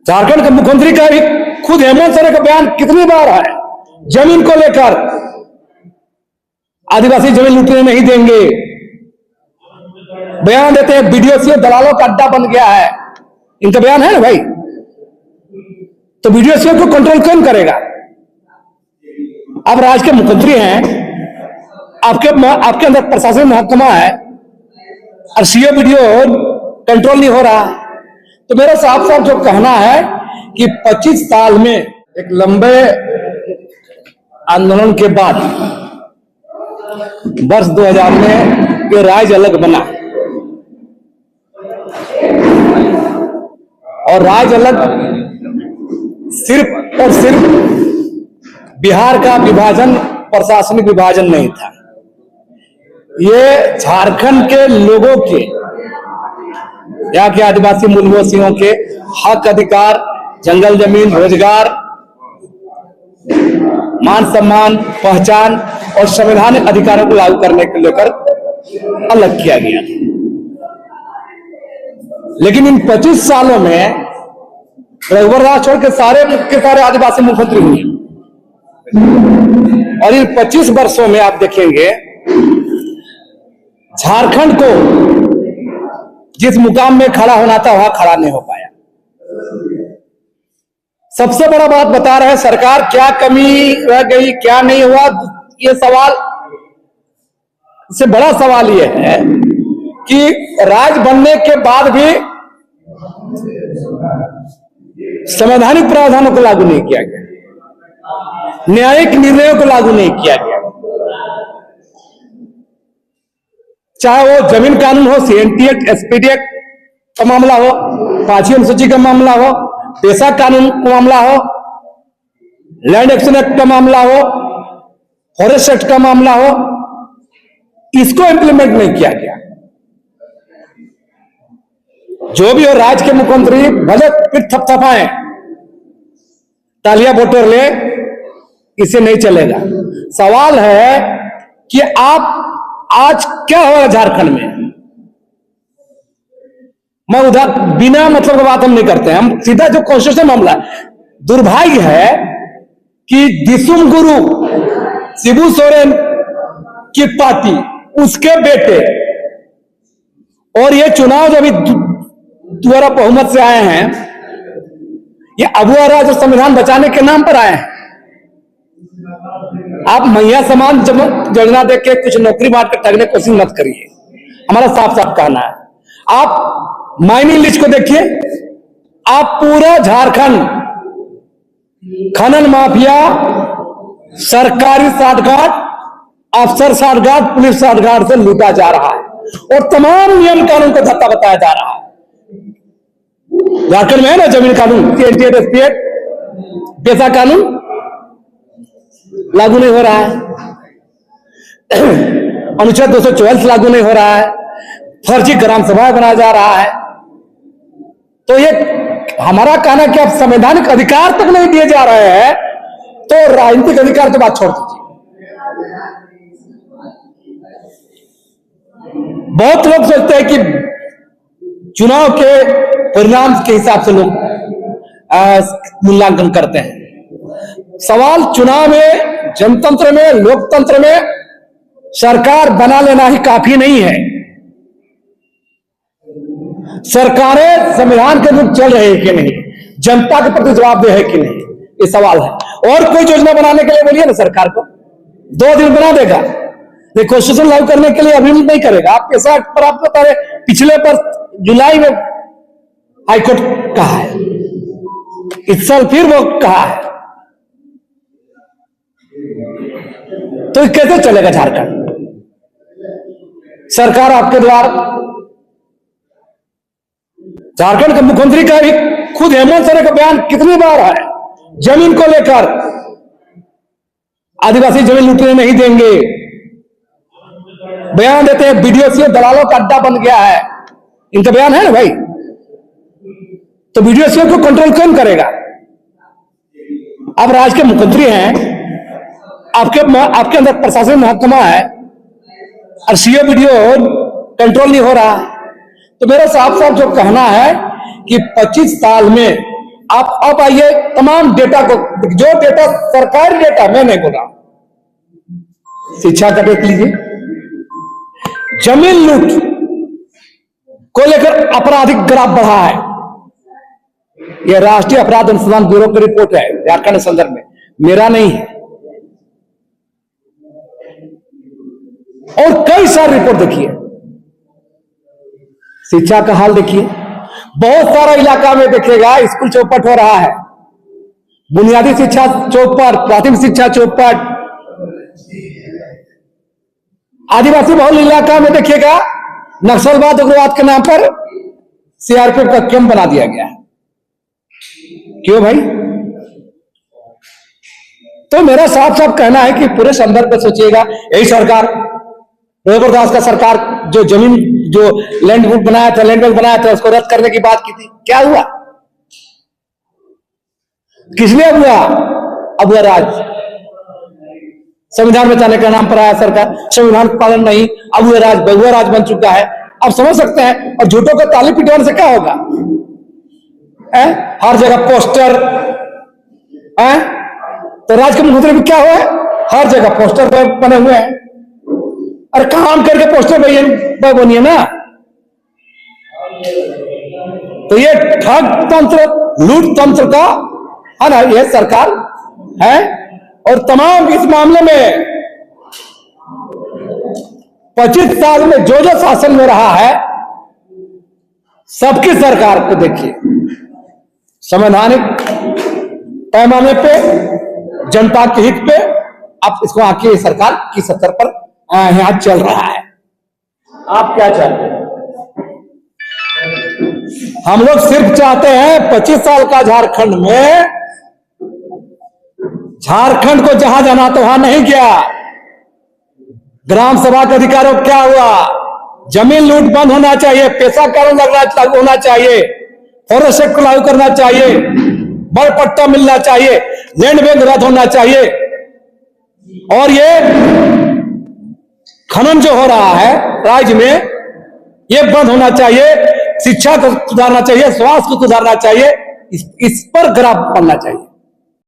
झारखंड के मुख्यमंत्री का भी खुद हेमंत सोरेन का बयान कितनी बार है जमीन को लेकर, आदिवासी जमीन लूटने नहीं देंगे। बयान देते हैं बीडीओ दलालों का अड्डा बन गया है, इनका बयान है ना भाई। तो बीडीओ को कंट्रोल कौन करेगा? अब राज्य के मुख्यमंत्री हैं, आपके अंदर प्रशासनिक महकमा है और सीओ बीडीओ कंट्रोल नहीं हो रहा। तो मेरा साफ साफ जो कहना है कि 25 साल में एक लंबे आंदोलन के बाद वर्ष 2000 में ये राज्य अलग बना और राज्य अलग सिर्फ और सिर्फ बिहार का विभाजन प्रशासनिक विभाजन नहीं था। ये झारखंड के लोगों के, यहाँ के आदिवासी मूल निवासियों के हक अधिकार, जंगल जमीन, रोजगार, मान सम्मान, पहचान और संवैधानिक अधिकारों को लागू करने को लेकर अलग किया गया। लेकिन इन 25 सालों में रघुवर दास छोड़ के सारे आदिवासी मुख्यमंत्री हुए और इन 25 वर्षों में आप देखेंगे झारखंड को जिस मुकाम में खड़ा होना था वहां खड़ा नहीं हो पाया। सबसे बड़ा बात बता रहे हैं, सरकार क्या कमी रह गई, क्या नहीं हुआ, ये सवाल से बड़ा सवाल ये है कि राज्य बनने के बाद भी संवैधानिक प्रावधानों को लागू नहीं किया गया, न्यायिक निर्णयों को लागू नहीं किया गया। चाहे वो जमीन कानून हो, सीएनटी एक्ट, एसपीटी एक्ट का मामला हो, 5वीं अनुसूची का मामला हो, पेशा कानून का मामला हो, लैंड एक्शन एक्ट का मामला हो, फॉरेस्ट एक्ट का मामला हो, इसको इंप्लीमेंट नहीं किया गया। जो भी हो, राज्य के मुख्यमंत्री भले फिर थपथपाएं, तालियां बटोर ले, इसे नहीं चलेगा। सवाल है कि आप आज क्या हो रहा है झारखंड में। मैं उधर बिना मतलब की बात हम नहीं करते हैं, हम सीधा जो कॉन्स्टिट्यूशन मामला है। दुर्भाग्य है कि दिसुम गुरु शिबू सोरेन की पार्टी, उसके बेटे, और ये चुनाव जो अभी दोबारा बहुमत से आए हैं, ये अबुआरा जो संविधान बचाने के नाम पर आए हैं। आप मैया समान योजना देख के कुछ नौकरी बांट कर ठगने की कोशिश मत करिए, हमारा साफ साफ कहना है। आप माइनिंग लिस्ट को देखिए, आप पूरा झारखंड खनन माफिया, सरकारी साठगांठ, अफसर साठगांठ, पुलिस साठगांठ से लूटा जा रहा है और तमाम नियम कानून को धक्का बताया जा रहा है। झारखंड में है ना जमीन कानून, पेशा कानून लागू नहीं हो रहा है, अनुच्छेद 244 लागू नहीं हो रहा है, फर्जी ग्राम सभा बनाया जा रहा है। तो ये हमारा कहना कि आप संवैधानिक अधिकार तक नहीं दिए जा रहे हैं, तो राजनीतिक अधिकार तो बात छोड़ दीजिए। बहुत लोग सोचते हैं कि चुनाव के परिणाम के हिसाब से लोग मूल्यांकन करते हैं। सवाल चुनाव में, जनतंत्र में, लोकतंत्र में सरकार बना लेना ही काफी नहीं है। सरकारें संविधान के अनुरूप चल रही है कि नहीं, जनता के प्रति जवाबदेह है कि नहीं, ये सवाल है। और कोई योजना बनाने के लिए बोलिए ना सरकार को, 2 दिन बना देगा, लेकिन कॉन्स्टिट्यूशन लागू करने के लिए अभी नहीं करेगा। आप पैसा पर आप बता रहे, पिछले पर जुलाई में हाईकोर्ट कहा है, इस साल फिर वो कहा है। तो कैसे चलेगा झारखंड? सरकार आपके द्वारा, झारखंड के मुख्यमंत्री का भी खुद हेमंत सोरेन का बयान कितनी बार है जमीन को लेकर, आदिवासी जमीन लूटने नहीं देंगे। बयान देते हैं बीडीओ दलालों का अड्डा बन गया है, इनका बयान है ना भाई। तो बीडीओ को कंट्रोल कौन करेगा? अब राज्य के मुख्यमंत्री हैं, आपके अंदर प्रशासनिक महकमा है और सीओ बीडीओ कंट्रोल नहीं हो रहा। तो मेरा साफ साफ जो कहना है कि 25 साल में आप अब आइए तमाम डेटा को, जो डेटा सरकारी डेटा, मैं नहीं बोल रहा, शिक्षा का देख लीजिए। जमीन लूट को लेकर आपराधिक ग्राफ बढ़ा है। यह राष्ट्रीय अपराध अनुसंधान ब्यूरो की रिपोर्ट है झारखंड के संदर्भ में, मेरा नहीं है। और कई सारी रिपोर्ट देखिए। शिक्षा का हाल देखिए, बहुत सारा इलाका में देखिएगा स्कूल चौपट हो रहा है, बुनियादी शिक्षा चौपट, प्राथमिक शिक्षा चौपट। आदिवासी बहुल इलाका में देखिएगा नक्सलवाद उग्रवाद के नाम पर सीआरपीएफ का कैंप बना दिया गया है। क्यों भाई? तो मेरा साफ साफ कहना है कि पूरे संदर्भ में सोचिएगा। यही सरकार, रघुवर दास का सरकार, जो जमीन, जो लैंड बुक बनाया था, लैंड बैंक बनाया था, उसको रद्द करने की बात की थी। क्या हुआ? किस लिए हुआ? अबुआ राज, संविधान बचाने के नाम पर आया सरकार, संविधान का पालन नहीं, अबुआ राज बहुआ राज बन चुका है। आप समझ सकते हैं। और झूठों को ताली पिटवाने से क्या होगा? हर जगह पोस्टर, तो राज्य के मुख्यमंत्री भी क्या हुआ है? हर जगह पोस्टर बने हुए हैं। और काम करके पोस्टर बनिए ना। तो ये ठग तंत्र, लूट तंत्र का है ना, ये सरकार है। और तमाम इस मामले में 25 साल में जो जो शासन में रहा है, सबकी सरकार को देखिए, संवैधानिक पैमाने पे, जनता के हित पे, आप इसको आके सरकार की स्तर पर यहां चल रहा है। आप क्या चाहते हैं? हम लोग सिर्फ चाहते हैं 25 साल का झारखंड में, झारखंड को जहां जाना तो वहां नहीं गया। ग्राम सभा के अधिकारों को क्या हुआ? जमीन लूट बंद होना चाहिए, पेशा कानून लागू होना चाहिए, फॉरेस्ट एक्ट को लागू करना चाहिए, बड़ पट्टा मिलना चाहिए, लैंड बैंक रद्द होना चाहिए। और ये खनन जो हो रहा है राज्य में, ये बंद होना चाहिए। शिक्षा को सुधारना चाहिए, स्वास्थ्य को सुधारना चाहिए, इस पर ग्राफ बनना चाहिए।